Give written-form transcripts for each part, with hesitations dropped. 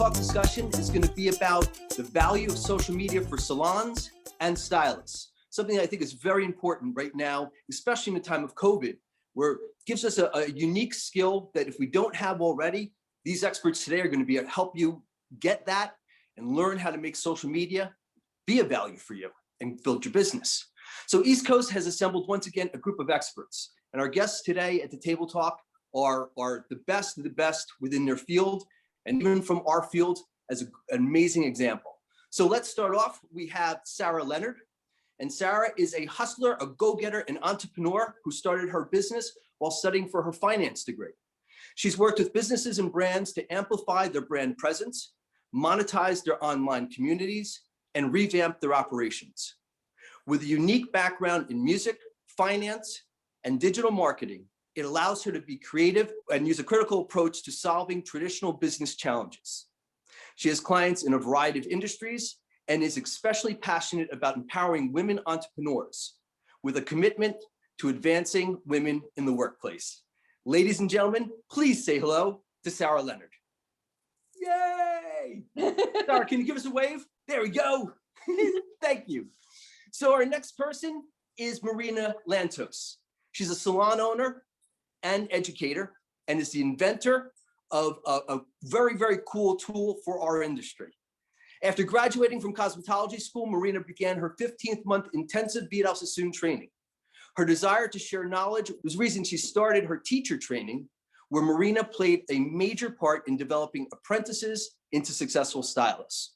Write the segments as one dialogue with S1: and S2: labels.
S1: talk discussion is going to be about the value of social media for salons and stylists. Something that I think is very important right now, especially in the time of COVID, where it gives us a unique skill that if we don't have already, these experts today are going to be able to help you get that and learn how to make social media be a value for you and build your business. So East Coast has assembled once again a group of experts, and our guests today at the table talk are the best of the best within their field, and even from our field as an amazing example. So let's start off. We have Sarah Leonard, and Sarah is a hustler, a go-getter, an entrepreneur who started her business while studying for her finance degree. She's worked with businesses and brands to amplify their brand presence, monetize their online communities, and revamp their operations. With a unique background in music, finance, and digital marketing, it allows her to be creative and use a critical approach to solving traditional business challenges. She has clients in a variety of industries and is especially passionate about empowering women entrepreneurs with a commitment to advancing women in the workplace. Ladies and gentlemen, please say hello to Sarah Leonard. Yay! Sarah, can you give us a wave? There we go. Thank you. So our next person is Marina Lantos. She's a salon owner and educator, and is the inventor of a very, very cool tool for our industry. After graduating from cosmetology school, Marina began her 15th month intensive Sassoon training. Her desire to share knowledge was the reason she started her teacher training, where Marina played a major part in developing apprentices into successful stylists.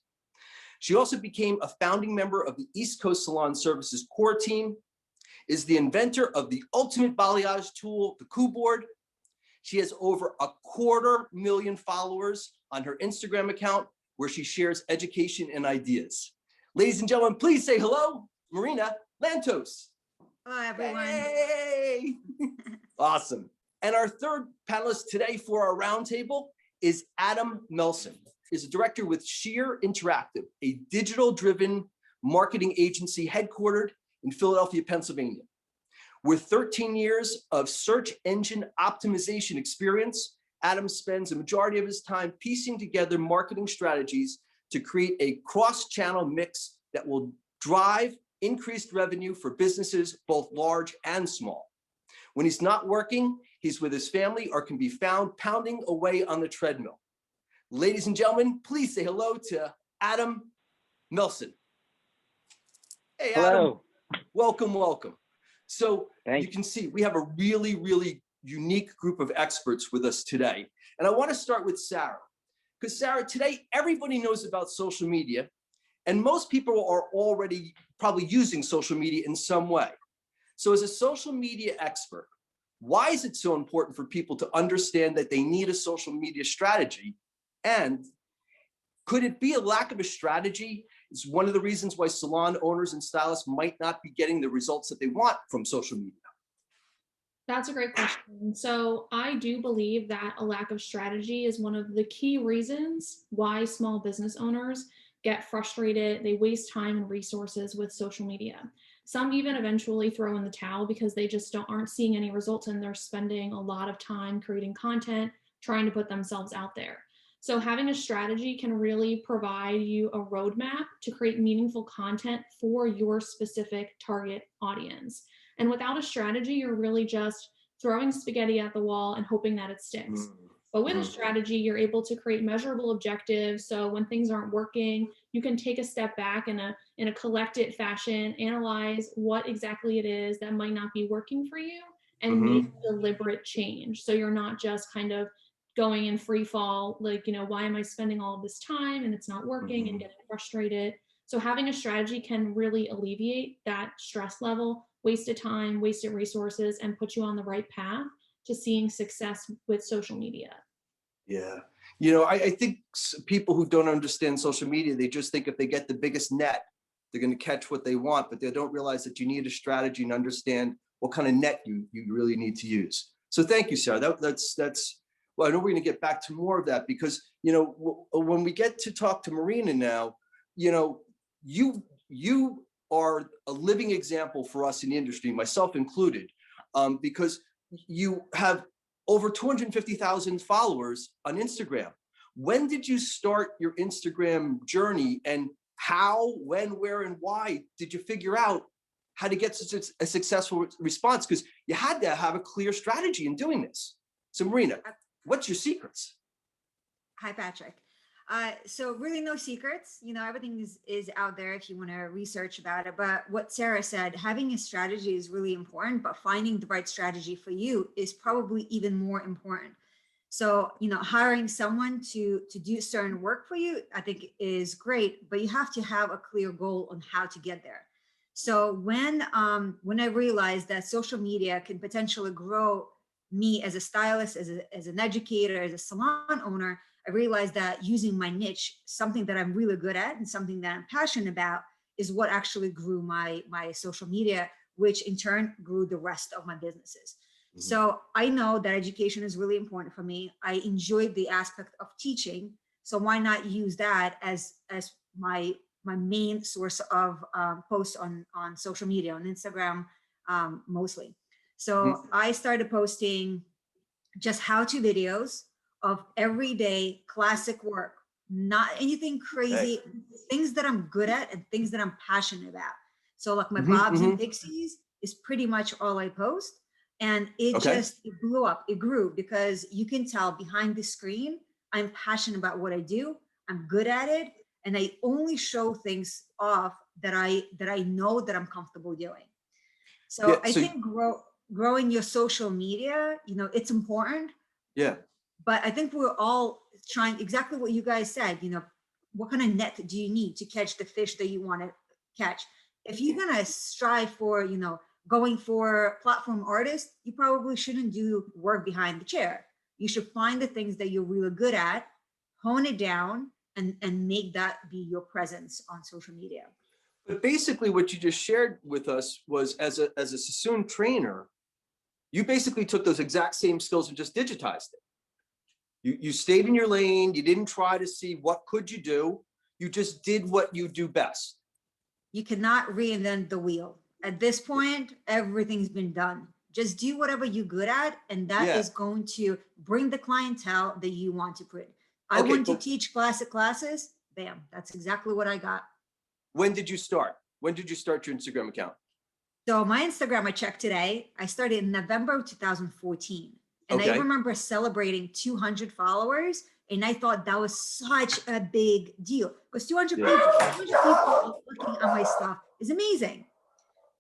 S1: She also became a founding member of the East Coast Salon Services core team, is the inventor of the ultimate balayage tool, the Coup Board. She has over 250,000 followers on her Instagram account, where she shares education and ideas. Ladies and gentlemen, please say hello, Marina Lantos.
S2: Hello, everyone.
S1: Hey! Awesome. And our third panelist today for our roundtable is Adam Melson. He's a director with Shear Interactive, a digital-driven marketing agency headquartered in Philadelphia, Pennsylvania. With 13 years of search engine optimization experience, Adam spends a majority of his time piecing together marketing strategies to create a cross-channel mix that will drive increased revenue for businesses, both large and small. When he's not working, he's with his family or can be found pounding away on the treadmill. Ladies and gentlemen, please say hello to Adam Melson. Hey, Adam.
S3: Hello.
S1: Welcome, welcome. So
S3: Thanks.
S1: you can see we have a really, really unique group of experts with us today. And I want to start with Sarah, because Sarah, today everybody knows about social media, and most people are already probably using social media in some way. So as a social media expert, why is it so important for people to understand that they need a social media strategy? And could it be a lack of a strategy is one of the reasons why salon owners and stylists might not be getting the results that they want from social media?
S4: That's a great question. So I do believe that a lack of strategy is one of the key reasons why small business owners get frustrated. They waste time and resources with social media. Some even eventually throw in the towel because they just aren't seeing any results, and they're spending a lot of time creating content, trying to put themselves out there. So having a strategy can really provide you a roadmap to create meaningful content for your specific target audience. And without a strategy, you're really just throwing spaghetti at the wall and hoping that it sticks. But with a strategy, you're able to create measurable objectives. So when things aren't working, you can take a step back in a collected fashion, analyze what exactly it is that might not be working for you, and make deliberate change. So you're not just kind of going in free fall, like, why am I spending all of this time and it's not working, and getting frustrated. So having a strategy can really alleviate that stress level, wasted time, wasted resources, and put you on the right path to seeing success with social media.
S1: Yeah. I think people who don't understand social media, they just think if they get the biggest net, they're going to catch what they want, but they don't realize that you need a strategy and understand what kind of net you really need to use. So thank you, Sarah. That's well, I know we're going to get back to more of that, because, when we get to talk to Marina now, you are a living example for us in the industry, myself included, because you have over 250,000 followers on Instagram. When did you start your Instagram journey, and how, when, where, and why did you figure out how to get such a successful response? Because you had to have a clear strategy in doing this. So Marina, what's your secrets?
S2: Hi, Patrick. So really no secrets, everything is out there if you want to research about it. But what Sarah said, having a strategy is really important, but finding the right strategy for you is probably even more important. So, hiring someone to do certain work for you, I think is great, but you have to have a clear goal on how to get there. So when I realized that social media can potentially grow me as a stylist, as an educator, as a salon owner, I realized that using my niche, something that I'm really good at and something that I'm passionate about, is what actually grew my social media, which in turn grew the rest of my businesses. Mm-hmm. So I know that education is really important for me. I enjoyed the aspect of teaching. So why not use that as my main source of posts on social media, on Instagram mostly. So mm-hmm. I started posting just how-to videos of everyday classic work, not anything crazy, things that I'm good at and things that I'm passionate about. So like my bobs and pixies is pretty much all I post. And it blew up, it grew, because you can tell behind the screen, I'm passionate about what I do. I'm good at it. And I only show things off that I know that I'm comfortable doing. So I think growing your social media, it's important.
S1: Yeah.
S2: But I think we're all trying exactly what you guys said, what kind of net do you need to catch the fish that you want to catch? If you're going to strive for, going for platform artists, you probably shouldn't do work behind the chair. You should find the things that you're really good at, hone it down, and make that be your presence on social media.
S1: But basically what you just shared with us was, as a Sassoon trainer, you basically took those exact same skills and just digitized it. You stayed in your lane. You didn't try to see what could you do. You just did what you do best.
S2: You cannot reinvent the wheel. At this point, everything's been done. Just do whatever you're good at, and that is going to bring the clientele that you want to bring. I want to teach classic classes. Bam, that's exactly what I got.
S1: When did you start? When did you start your Instagram account?
S2: So my Instagram, I checked today. I started in November of 2014. And I remember celebrating 200 followers. And I thought that was such a big deal, because 200 people looking at my stuff is amazing.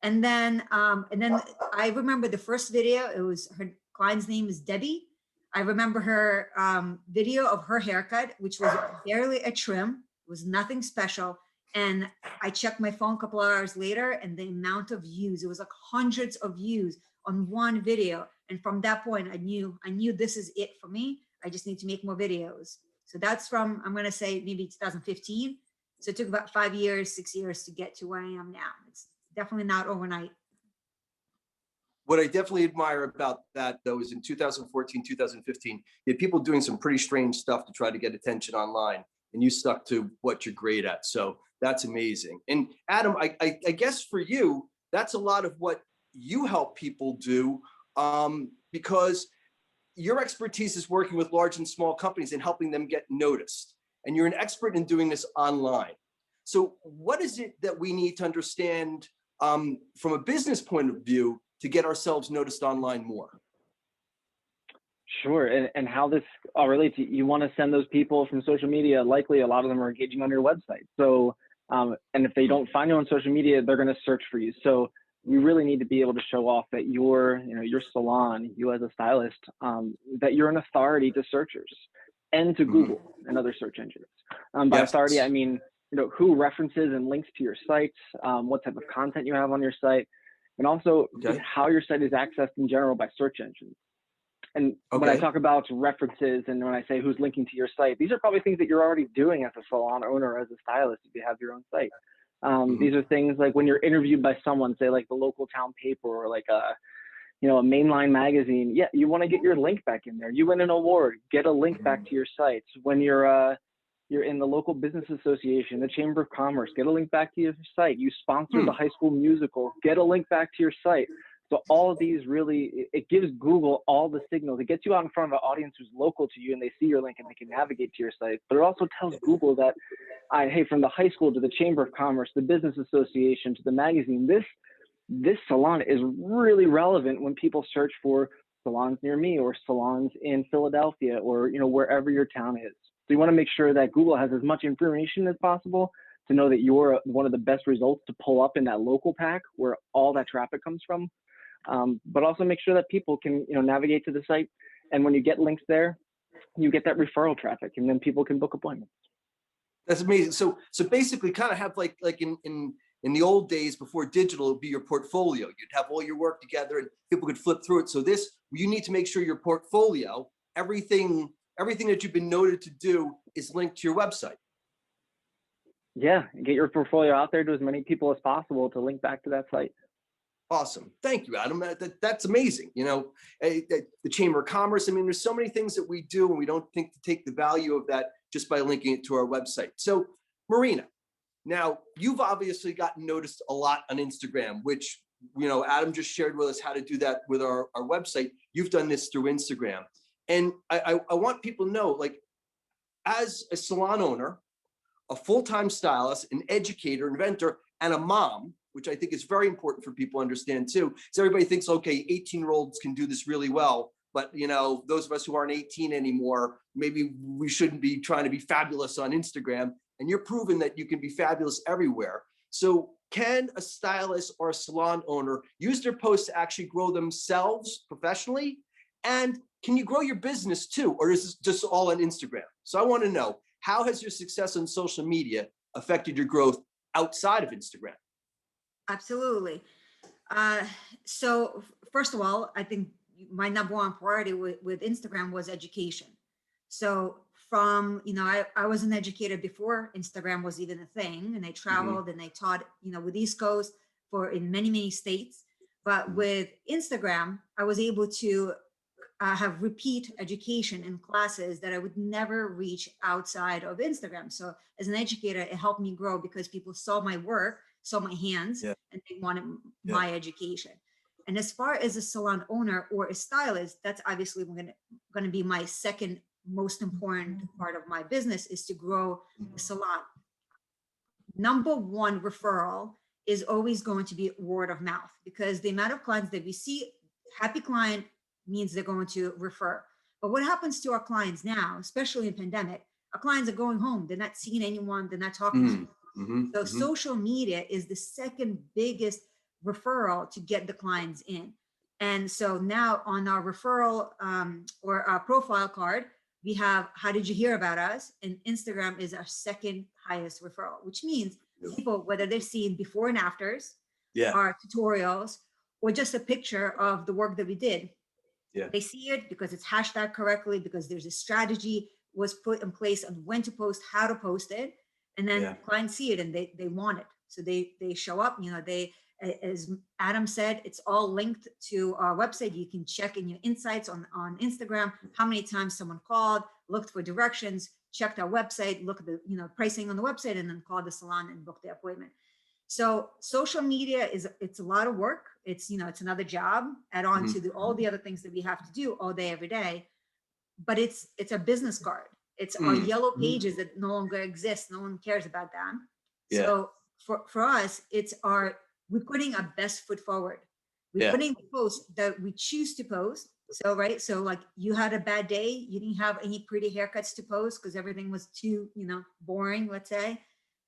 S2: And then I remember the first video, it was, her client's name is Debbie. I remember her video of her haircut, which was barely a trim, it was nothing special. And I checked my phone a couple of hours later, and the amount of views, it was like hundreds of views on one video. And from that point, I knew this is it for me. I just need to make more videos. So that's from, I'm going to say maybe 2015. So it took about 5 years, 6 years to get to where I am now. It's definitely not overnight.
S1: What I definitely admire about that, though, is in 2014, 2015, you had people doing some pretty strange stuff to try to get attention online, and you stuck to what you're great at. So that's amazing. And Adam, I guess for you, that's a lot of what you help people do, because your expertise is working with large and small companies and helping them get noticed. And you're an expert in doing this online. So what is it that we need to understand from a business point of view to get ourselves noticed online more?
S3: Sure, and how this all relates, you want to send those people from social media, likely a lot of them are engaging on your website. So, and if they don't find you on social media, they're going to search for you. So we really need to be able to show off that your salon, you as a stylist, that you're an authority to searchers and to Google and other search engines. By authority, I mean, who references and links to your site, what type of content you have on your site, and also how your site is accessed in general by search engines. And when I talk about references and when I say who's linking to your site, these are probably things that you're already doing as a salon owner or as a stylist if you have your own site. These are things like when you're interviewed by someone, say like the local town paper or like a mainline magazine. Yeah, you want to get your link back in there. You win an award, get a link back to your site. When you're in the local business association, the Chamber of Commerce, get a link back to your site. You sponsor the High School Musical, get a link back to your site. So all of these really, it gives Google all the signals. It gets you out in front of an audience who's local to you and they see your link and they can navigate to your site. But it also tells Google that, hey, from the high school to the Chamber of Commerce, the Business Association to the magazine, this salon is really relevant when people search for salons near me or salons in Philadelphia or, wherever your town is. So you want to make sure that Google has as much information as possible to know that you're one of the best results to pull up in that local pack where all that traffic comes from. But also make sure that people can, navigate to the site. And when you get links there, you get that referral traffic, and then people can book appointments.
S1: That's amazing. So basically, kind of have like in the old days before digital, it'd be your portfolio. You'd have all your work together, and people could flip through it. So you need to make sure your portfolio, everything that you've been noted to do, is linked to your website.
S3: Yeah, get your portfolio out there to as many people as possible to link back to that site.
S1: Awesome. Thank you, Adam. That's amazing. The Chamber of Commerce. I mean, there's so many things that we do and we don't think to take the value of that just by linking it to our website. So Marina, now you've obviously gotten noticed a lot on Instagram, which, Adam just shared with us how to do that with our website. You've done this through Instagram. And I want people to know, like, as a salon owner, a full-time stylist, an educator, inventor, and a mom, which I think is very important for people to understand too. So everybody thinks, okay, 18-year-olds can do this really well, but those of us who aren't 18 anymore, maybe we shouldn't be trying to be fabulous on Instagram. And you're proving that you can be fabulous everywhere. So can a stylist or a salon owner use their posts to actually grow themselves professionally? And can you grow your business too? Or is this just all on Instagram? So I want to know, how has your success on social media affected your growth outside of Instagram?
S2: Absolutely. So first of all, I think my number one priority with Instagram was education. So from, I was an educator before Instagram was even a thing, and I traveled and I taught, with East Coast in many, many states. But with Instagram, I was able to have repeat education in classes that I would never reach outside of Instagram. So as an educator, it helped me grow because people saw my work, saw my hands, and they wanted my education. And as far as a salon owner or a stylist, that's obviously going to be my second most important part of my business, is to grow the salon. Number one referral is always going to be word of mouth, because the amount of clients that we see, happy client means they're going to refer. But what happens to our clients now, especially in pandemic, our clients are going home. They're not seeing anyone. They're not talking to anyone. So social media is the second biggest referral to get the clients in. And so now on our referral or our profile card, we have, how did you hear about us? And Instagram is our second highest referral, which means people, whether they're seeing before and afters, our tutorials, or just a picture of the work that we did. They see it because it's hashtag correctly, because there's a strategy was put in place on when to post, how to post it. And then clients see it and they want it. So they show up, as Adam said, it's all linked to our website. You can check in your insights on Instagram, how many times someone called, looked for directions, checked our website, look at the pricing on the website, and then called the salon and booked the appointment. So social media it's a lot of work. It's it's another job add on to all the other things that we have to do all day, every day. But it's a business card. It's our yellow pages that no longer exist. No one cares about them. So for us, we're putting our best foot forward. We're putting the posts that we choose to post. So like you had a bad day, you didn't have any pretty haircuts to post because everything was too boring, let's say.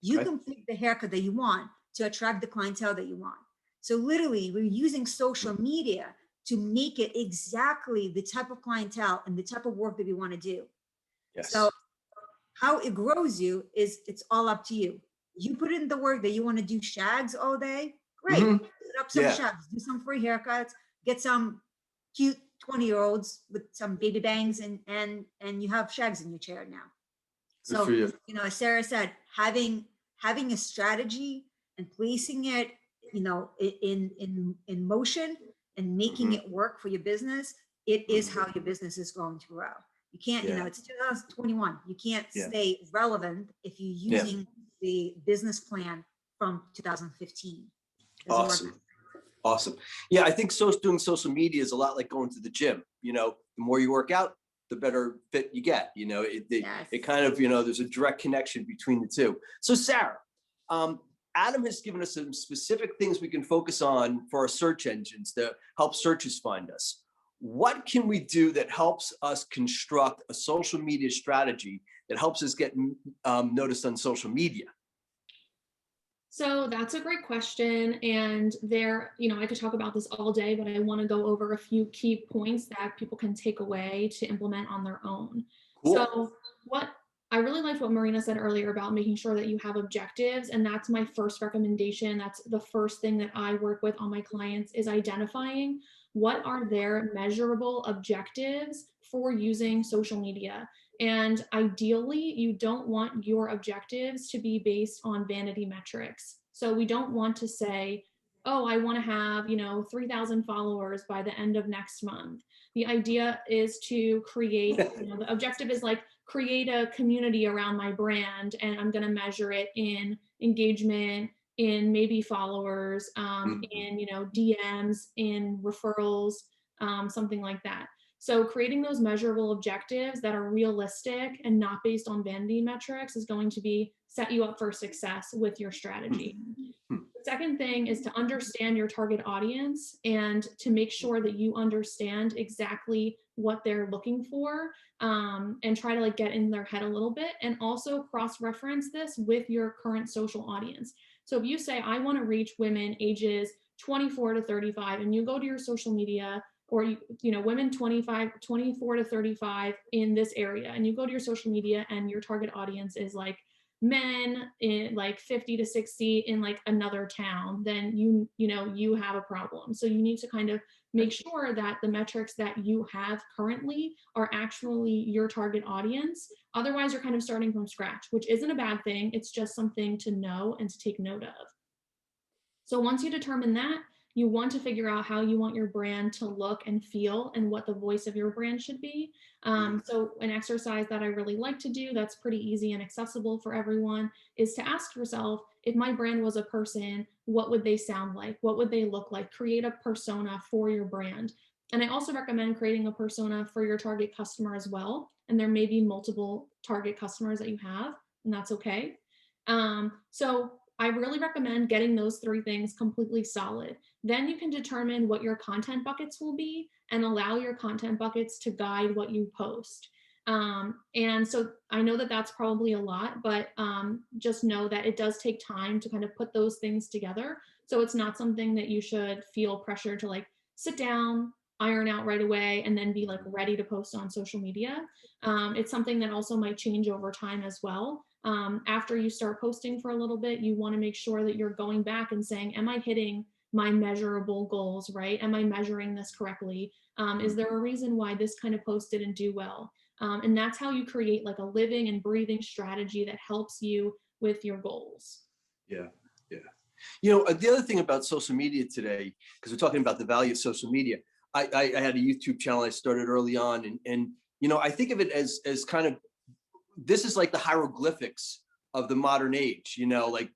S2: You can pick the haircut that you want to attract the clientele that you want. So literally, we're using social media to make it exactly the type of clientele and the type of work that we want to do. So how it grows you is it's all up to you. You put in the work that you want to do shags all day, great. Put up some shags, do some free haircuts, get some cute 20-year-olds with some baby bangs, and you have shags in your chair now. So as Sarah said, having a strategy and placing it in motion and making it work for your business, it is how your business is going to grow. You can't, it's 2021. You can't stay relevant if you're using the business plan from 2015.
S1: Awesome. Awesome. Yeah, I think doing social media is a lot like going to the gym. The more you work out, the better fit you get.
S2: Yes.
S1: It kind of, there's a direct connection between the two. So Sarah, Adam has given us some specific things we can focus on for our search engines to help searchers find us. What can we do that helps us construct a social media strategy that helps us get noticed on social media?
S4: So that's a great question. And I could talk about this all day, but I want to go over a few key points that people can take away to implement on their own.
S1: Cool.
S4: So what I really liked what Marina said earlier about making sure that you have objectives. And that's my first recommendation. That's the first thing that I work with on my clients is identifying what are their measurable objectives for using social media. And ideally, you don't want your objectives to be based on vanity metrics. So we don't want to say, oh, I want to have, 3,000 followers by the end of next month. The idea is to create, the objective is like create a community around my brand, and I'm going to measure it in engagement, in maybe followers, in, DMs, in referrals, something like that. So creating those measurable objectives that are realistic and not based on vanity metrics is going to set you up for success with your strategy. The second thing is to understand your target audience and to make sure that you understand exactly what they're looking for, and try to get in their head a little bit, and also cross-reference this with your current social audience. So if you say, I want to reach women ages 24 to 35, and you go to your social media, or women 24 to 35 in this area, and you go to your social media and your target audience is like men in 50 to 60 in another town, then you have a problem. So you need to kind of make sure that the metrics that you have currently are actually your target audience. Otherwise, you're kind of starting from scratch, which isn't a bad thing. It's just something to know and to take note of. So once you determine that, you want to figure out how you want your brand to look and feel and what the voice of your brand should be. So an exercise that I really like to do that's pretty easy and accessible for everyone is to ask yourself, if my brand was a person, what would they sound like? What would they look like? Create a persona for your brand. And I also recommend creating a persona for your target customer as well. And there may be multiple target customers that you have, and that's okay. So I really recommend getting those three things completely solid. Then you can determine what your content buckets will be and allow your content buckets to guide what you post. And so I know that that's probably a lot, but just know that it does take time to kind of put those things together. So it's not something that you should feel pressure to sit down, iron out right away, and then be ready to post on social media. It's something that also might change over time as well. After you start posting for a little bit, you want to make sure that you're going back and saying, am I hitting my measurable goals, right? Am I measuring this correctly? Is there a reason why this kind of post didn't do well? And that's how you create a living and breathing strategy that helps you with your goals.
S1: Yeah. The other thing about social media today, because we're talking about the value of social media, I had a YouTube channel I started early on, and I think of it as kind of, this is like the hieroglyphics of the modern age,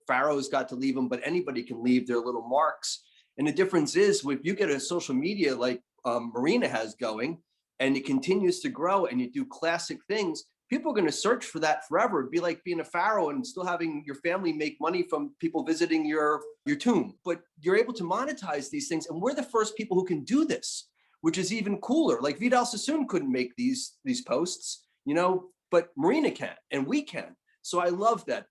S1: pharaohs got to leave them, but anybody can leave their little marks. And the difference is, if you get a social media like Marina has going, and it continues to grow, and you do classic things, people are going to search for that forever. It'd be like being a pharaoh and still having your family make money from people visiting your tomb. But you're able to monetize these things, and we're the first people who can do this, which is even cooler. Like Vidal Sassoon couldn't make these posts, but Marina can, and we can. So I love that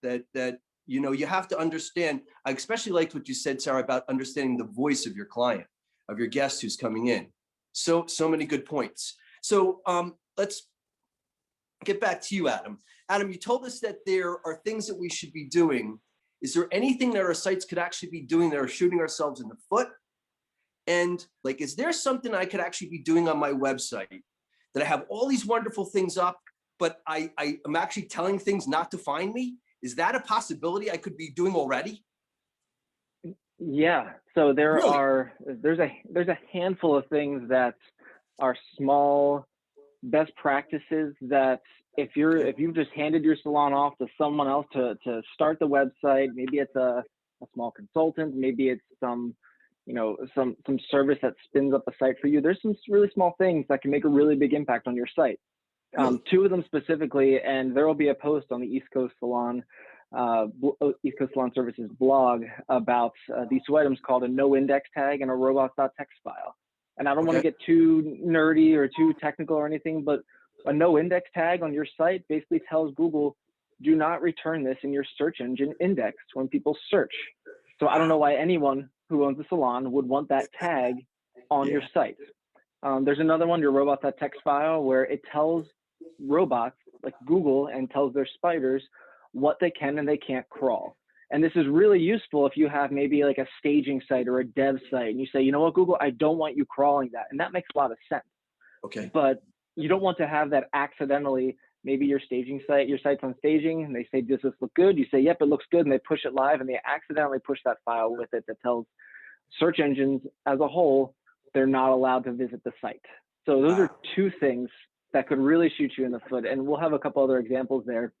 S1: you have to understand. I especially liked what you said, Sarah, about understanding the voice of your client, of your guest who's coming in. So many good points. So let's get back to you, Adam. Adam, you told us that there are things that we should be doing. Is there anything that our sites could actually be doing that are shooting ourselves in the foot? And is there something I could actually be doing on my website that I have all these wonderful things up, but I am actually telling things not to find me? Is that a possibility I could be doing already?
S3: Yeah. So there's a handful of things that are small best practices that if you've just handed your salon off to someone else to start the website, maybe it's a small consultant, maybe it's some some service that spins up a site for you. There's some really small things that can make a really big impact on your site. Two of them specifically, and there will be a post on the East Coast Salon Services blog about these two items called a no index tag and a robots.txt file. And I don't want to get too nerdy or too technical or anything, but a no index tag on your site basically tells Google, do not return this in your search engine index when people search. So I don't know why anyone who owns a salon would want that tag on your site. There's another one, your robots.txt file, where it tells robots like Google and tells their spiders what they can and they can't crawl. And this is really useful if you have maybe like a staging site or a dev site and you say, you know what, Google, I don't want you crawling that. And that makes a lot of sense.
S1: Okay.
S3: But you don't want to have that accidentally. Maybe your site's on staging and they say, does this look good? You say, yep, it looks good. And they push it live and they accidentally push that file with it that tells search engines as a whole, they're not allowed to visit the site. So those are two things that could really shoot you in the foot. And we'll have a couple other examples there.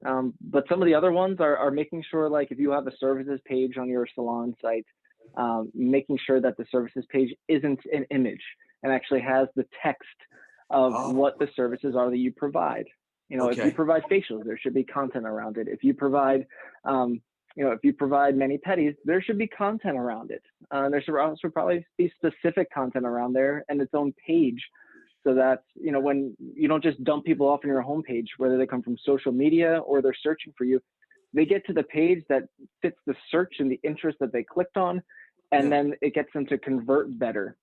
S3: But some of the other ones are making sure, like if you have a services page on your salon site, making sure that the services page isn't an image and actually has the text of what the services are that you provide. If you provide facials, there should be content around it. If you provide, if you provide mani-pedis, there should be content around it. There should also probably be specific content around there and its own page, so that, when you don't just dump people off on your homepage, whether they come from social media or they're searching for you, they get to the page that fits the search and the interest that they clicked on, and then it gets them to convert better.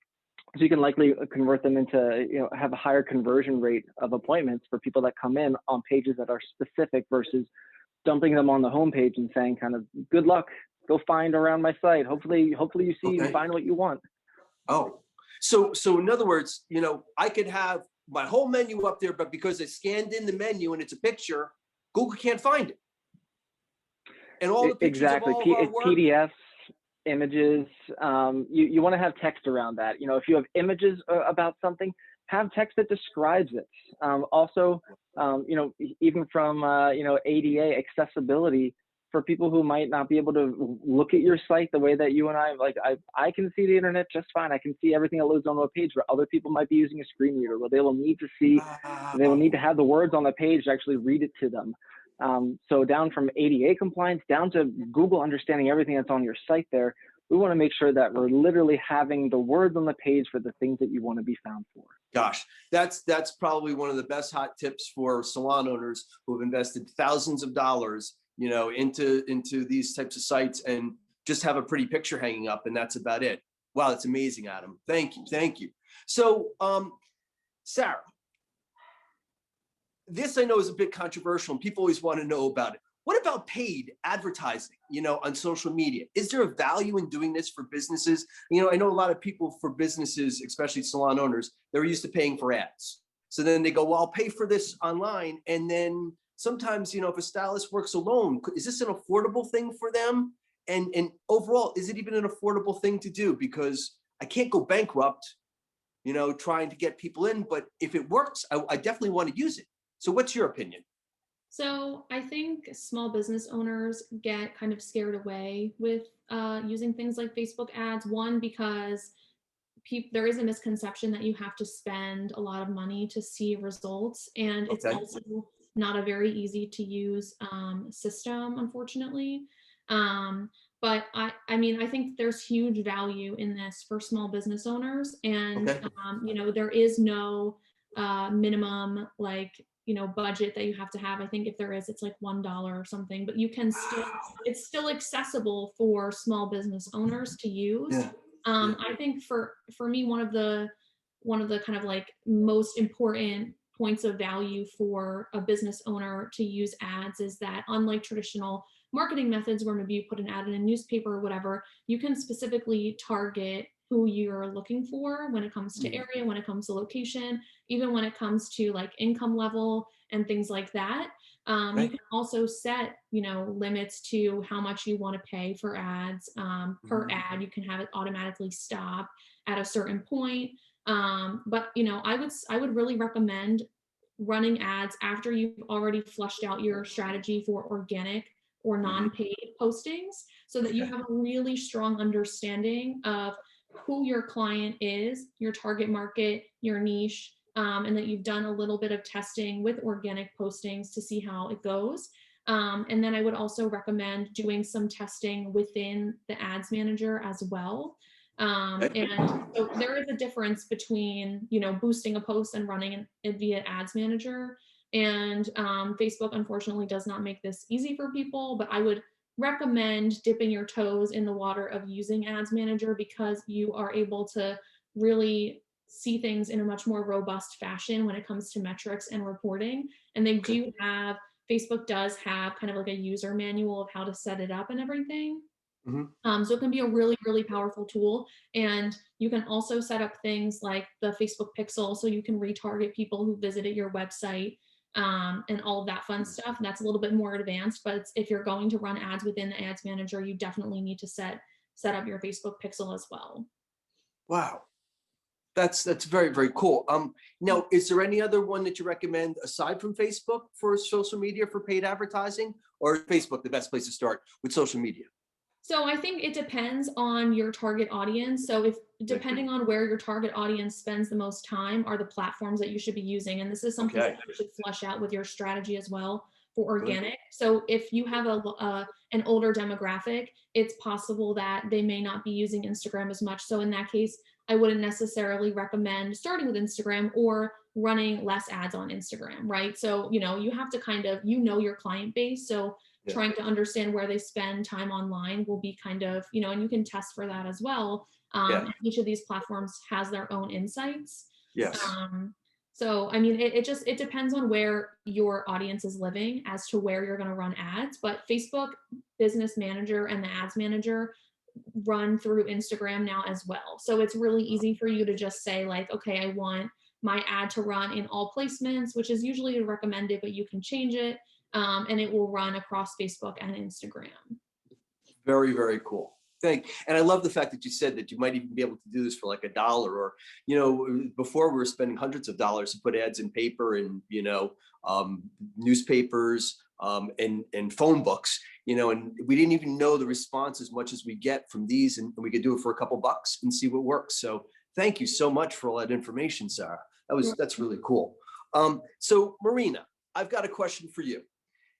S3: So you can likely convert them into, have a higher conversion rate of appointments for people that come in on pages that are specific versus dumping them on the homepage and saying kind of, good luck, go find around my site. Hopefully you see and find what you want.
S1: Oh, so in other words, I could have my whole menu up there, but because I scanned in the menu and it's a picture, Google can't find it. And all the pictures of all of our work,
S3: PDFs, images, you want to have text around that. If you have images about something, have text that describes it. Also, even from ADA accessibility, for people who might not be able to look at your site the way that you and I can see the internet just fine. I can see everything that loads onto a page, where other people might be using a screen reader, where they will need to see, they will need to have the words on the page to actually read it to them. So down from ADA compliance down to Google understanding everything that's on your site there, we want to make sure that we're literally having the words on the page for the things that you want to be found for.
S1: Gosh, that's probably one of the best hot tips for salon owners who have invested thousands of dollars, into these types of sites, and just have a pretty picture hanging up, and that's about it. Wow, that's amazing, Adam. Thank you. So, Sarah, this I know is a bit controversial and people always want to know about it. What about paid advertising, on social media? Is there a value in doing this for businesses? I know a lot of people, for businesses, especially salon owners, they're used to paying for ads. So then they go, well, I'll pay for this online. And then sometimes, if a stylist works alone, is this an affordable thing for them? And overall, is it even an affordable thing to do? Because I can't go bankrupt, trying to get people in. But if it works, I definitely want to use it. So what's your opinion?
S4: So I think small business owners get kind of scared away with using things like Facebook ads. One, because there is a misconception that you have to spend a lot of money to see results. And it's also not a very easy to use system, unfortunately. But I think there's huge value in this for small business owners. And, there is no minimum budget that you have to have. I think if there is, it's like $1 or something, but you can it's still accessible for small business owners to use. I think for me, one of the kind of most important points of value for a business owner to use ads is that, unlike traditional marketing methods where maybe you put an ad in a newspaper or whatever, you can specifically target who you're looking for when it comes to area, when it comes to location, even when it comes to income level and things like that. You can also set, limits to how much you want to pay for ads per ad. You can have it automatically stop at a certain point. But I would really recommend running ads after you've already flushed out your strategy for organic or non-paid postings. so that you
S1: Okay.
S4: have a really strong understanding of who your client is, your target market, your niche, and that you've done a little bit of testing with organic postings to see how it goes. And then I would also recommend doing some testing within the ads manager as well.
S1: Okay.
S4: And so there is a difference between, boosting a post and running it via ads manager. And Facebook unfortunately does not make this easy for people, but I would recommend dipping your toes in the water of using ads manager, because you are able to really see things in a much more robust fashion when it comes to metrics and reporting. And they do have, Facebook does have kind of like a user manual of how to set it up and everything.
S1: Mhm.
S4: So it can be a really, really powerful tool. And you can also set up things like the Facebook pixel, so you can retarget people who visited your website, and all of that fun stuff. And that's a little bit more advanced, but if you're going to run ads within the ads manager, you definitely need to set up your Facebook pixel as well.
S1: Wow. That's very, very cool. Now, is there any other one that you recommend aside from Facebook for social media for paid advertising, or is Facebook the best place to start with social media?
S4: So I think it depends on your target audience. So if
S1: Okay.
S4: depending on where your target audience spends the most time are the platforms that you should be using. And this is something
S1: Okay.
S4: that you should flush out with your strategy as well for
S1: Good.
S4: organic. So if you have an older demographic, it's possible that they may not be using Instagram as much. So in that case, I wouldn't necessarily recommend starting with Instagram or running less ads on Instagram, right? So, you have to kind of, your client base. So
S1: Yeah.
S4: trying to understand where they spend time online will be kind of, and you can test for that as well.
S1: Yeah.
S4: Each of these platforms has their own insights.
S1: Yes.
S4: So, I mean, it depends on where your audience is living as to where you're going to run ads. But Facebook Business Manager and the Ads Manager run through Instagram now as well. So it's really easy for you to just say like, okay, I want my ad to run in all placements, which is usually recommended, but you can change it. And it will run across Facebook and Instagram.
S1: Very, very cool. And I love the fact that you said that you might even be able to do this for like $1, or, before we were spending hundreds of dollars to put ads in paper and, newspapers, and phone books, and we didn't even know the response as much as we get from these, and we could do it for a couple bucks and see what works. So thank you so much for all that information, Sarah. That's really cool. So Marina, I've got a question for you.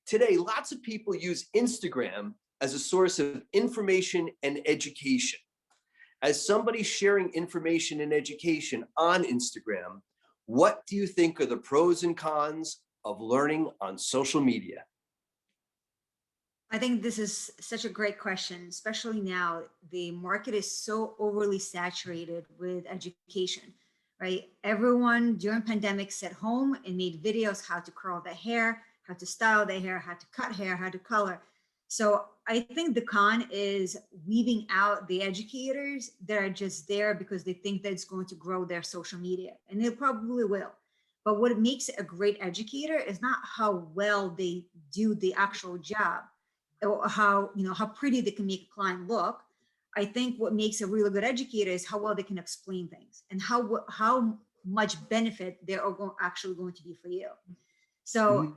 S1: Today, lots of people use Instagram as a source of information and education. As somebody sharing information and education on Instagram, what do you think are the pros and cons of learning on social media?
S2: I think this is such a great question, especially now. The market is so overly saturated with education, right? Everyone during pandemic sat home and made videos how to curl their hair, how to style their hair, how to cut hair, how to color. So I think the con is weeding out the educators that are just there because they think that it's going to grow their social media, and it probably will. But what makes a great educator is not how well they do the actual job, or how pretty they can make a client look. I think what makes a really good educator is how well they can explain things and how much benefit they're actually going to be for you. So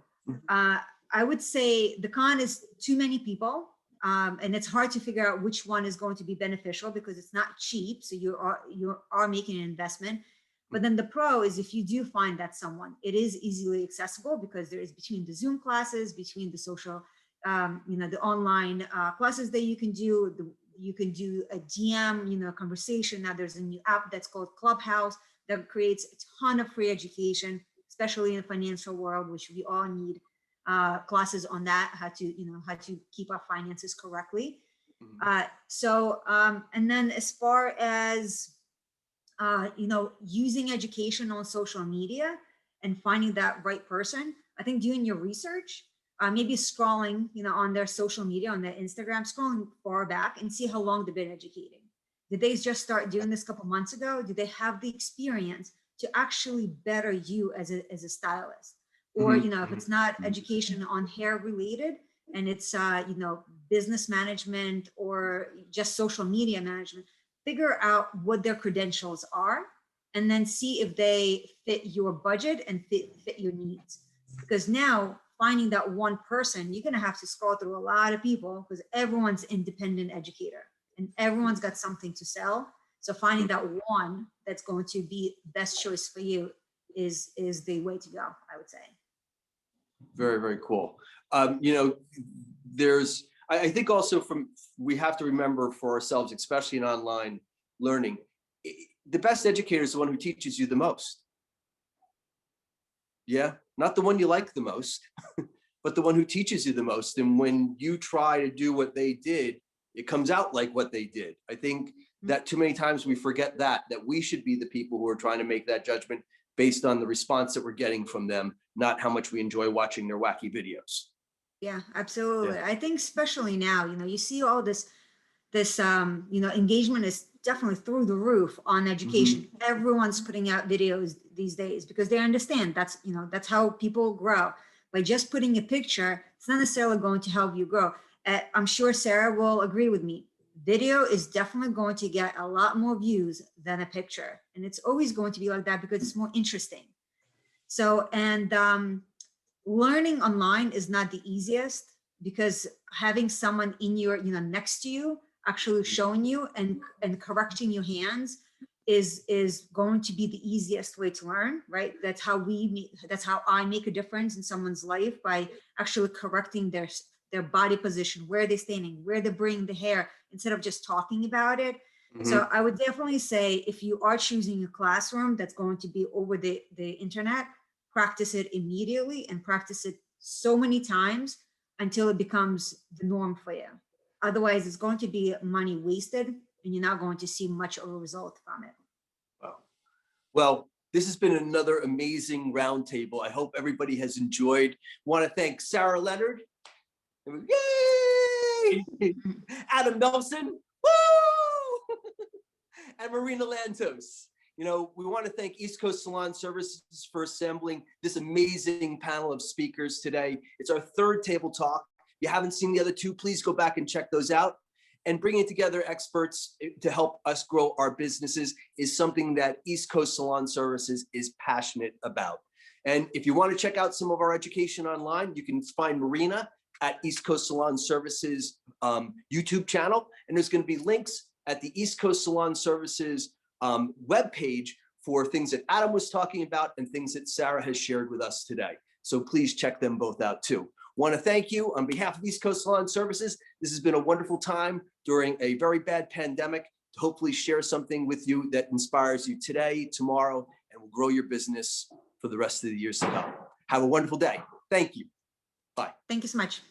S2: I would say the con is too many people, and it's hard to figure out which one is going to be beneficial because it's not cheap. So you are making an investment. But then the pro is if you do find that someone, it is easily accessible because there is between the Zoom classes, between the social, the online classes that you can do. You can do a DM, conversation. Now there's a new app that's called Clubhouse that creates a ton of free education, especially in the financial world, which we all need classes on that, how to keep our finances correctly. And then as far as using education on social media and finding that right person, I think doing your research, maybe scrolling, on their social media, on their Instagram, scrolling far back and see how long they've been educating. Did they just start doing this a couple months ago? Do they have the experience to actually better you as a stylist? Or, if it's not education on hair related and it's, business management or just social media management, figure out what their credentials are and then see if they fit your budget and fit your needs. Because now finding that one person, you're going to have to scroll through a lot of people because everyone's independent educator and everyone's got something to sell. So finding that one that's going to be best choice for you is the way to go, I would say.
S1: Very, very cool. You know, I think also we have to remember for ourselves, especially in online learning, the best educator is the one who teaches you the most. Yeah, not the one you like the most, but the one who teaches you the most. And when you try to do what they did, it comes out like what they did. I think that too many times we forget that we should be the people who are trying to make that judgment based on the response that we're getting from them, not how much we enjoy watching their wacky videos.
S2: Yeah, absolutely.
S1: Yeah.
S2: I think especially now, you see all this, engagement is definitely through the roof on education. Everyone's putting out videos these days because they understand that's how people grow. By just putting a picture, it's not necessarily going to help you grow. I'm sure Sarah will agree with me. Video is definitely going to get a lot more views than a picture. And it's always going to be like that because it's more interesting. So, and learning online is not the easiest because having someone in your, next to you, actually showing you and correcting your hands is going to be the easiest way to learn, right? That's how I make a difference in someone's life, by actually correcting their body position, where they're standing, where they're bringing the hair, instead of just talking about it. So I would definitely say, if you are choosing a classroom that's going to be over the internet, practice it immediately and practice it so many times until it becomes the norm for you. Otherwise, it's going to be money wasted and you're not going to see much of a result from it.
S1: Wow. Well, this has been another amazing roundtable. I hope everybody has enjoyed. Want to thank Sarah Leonard. Yay! Adam Nelson. Woo! And Marina Lantos. We want to thank East Coast Salon Services for assembling this amazing panel of speakers today. It's our third table talk. If you haven't seen the other two, please go back and check those out. And bringing together experts to help us grow our businesses is something that East Coast Salon Services is passionate about. And if you want to check out some of our education online, you can find Marina at East Coast Salon Services YouTube channel. And there's going to be links at the East Coast Salon Services webpage for things that Adam was talking about and things that Sarah has shared with us today. So please check them both out too. Want to thank you on behalf of East Coast Salon Services. This has been a wonderful time during a very bad pandemic to hopefully share something with you that inspires you today, tomorrow, and will grow your business for the rest of the years to come. Have a wonderful day. Thank you. Bye.
S2: Thank you so much.